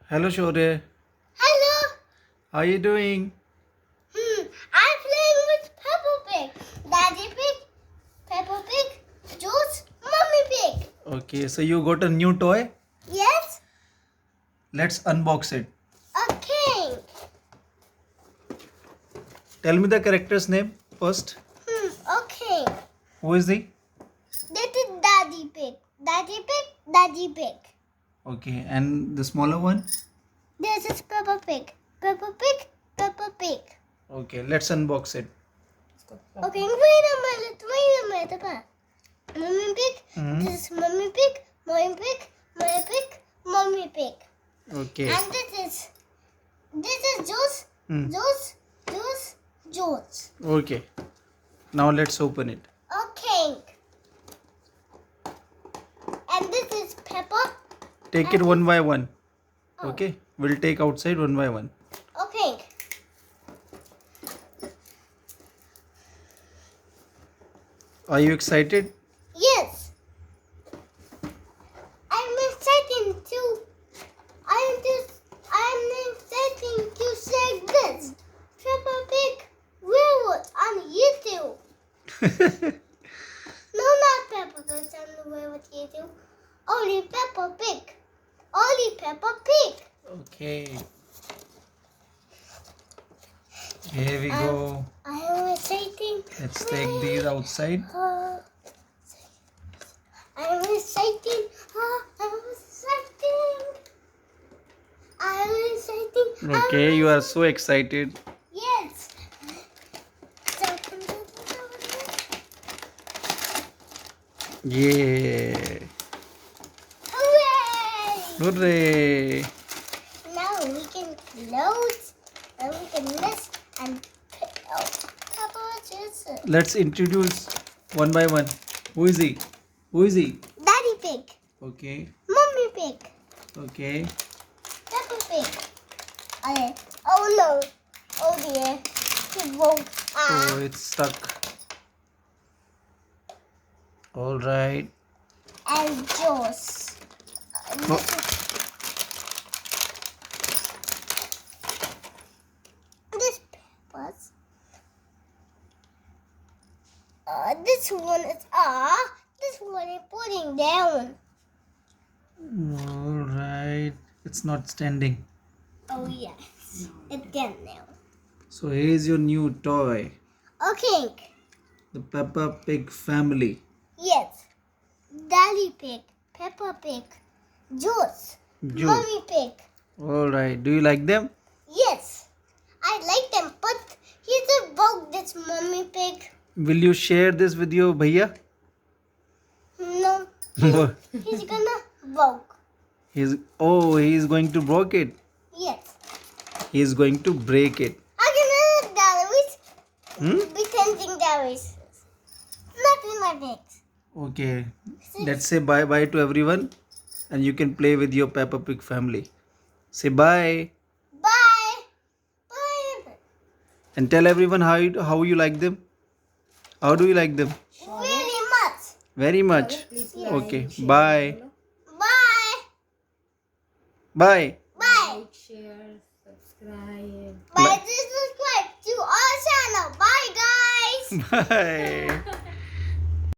Hello, Shorya. Hello. How are you doing? I'm playing with Peppa Pig. Daddy Pig, Peppa Pig, Juice, Mommy Pig. Okay, so you got a new toy. Yes. Let's unbox it. Okay. Tell me the character's name first. Okay. Who is he? This is Daddy Pig. Daddy Pig, Daddy Pig. Okay, and the smaller one? This is Peppa Pig. Peppa Pig, Peppa Pig. Okay, let's unbox it. Okay, wait a minute, Papa. Mommy Pig. This is Mommy Pig, Mommy Pig, Mommy Pig, Mommy Pig. Okay. And this is Juice, Juice, Juice, Juice. Okay. Now let's open it. Okay. And this is Peppa. Take it one by one. Okay, we'll take outside one by one. Okay. Are you excited? Yes. I'm excited to. I'm excited to say this. Peppa Pig Werewolf on YouTube. No, not Peppa Pig on the Werewolf YouTube. Only Peppa Pig. Only Peppa Pig. Okay. Here we go. I am excited. Let's take these outside. I'm excited. I'm excited. I'm excited. Okay, you are so excited. Yes. Yeah. Hooray! Hooray. Now we can close and we can list and pick out Peppa juices. Let's introduce one by one. Who is he? Who is he? Daddy Pig. Okay. Mommy Pig. Okay. Peppa Pig. Okay. Oh no. Oh dear. He broke. Oh, it's stuck. All right. And Juice. No. This Peppa's. This one is this one is putting down. All right. It's not standing. Oh yes. Again now. So here's your new toy. Okay. The Peppa Pig family. Yes. Daddy Pig, Peppa Pig, Juice, Mommy Pig. All right. Do you like them? Yes. I like them, but he just broke this Mommy Pig. Will you share this with your bhaiya? No. What? He's gonna broke. He's going to break it. Yes. He's going to break it. I can galleries. Pretending galleries. Nothing like that. Okay. Let's say bye bye to everyone, and you can play with your Peppa Pig family. Say bye Bye. Bye. and tell everyone how you like them. How do you like them? Really much. Very much. Okay. Bye. Bye. Bye. Bye. Like, share, subscribe. Bye. Subscribe to our channel. Bye, guys. Bye.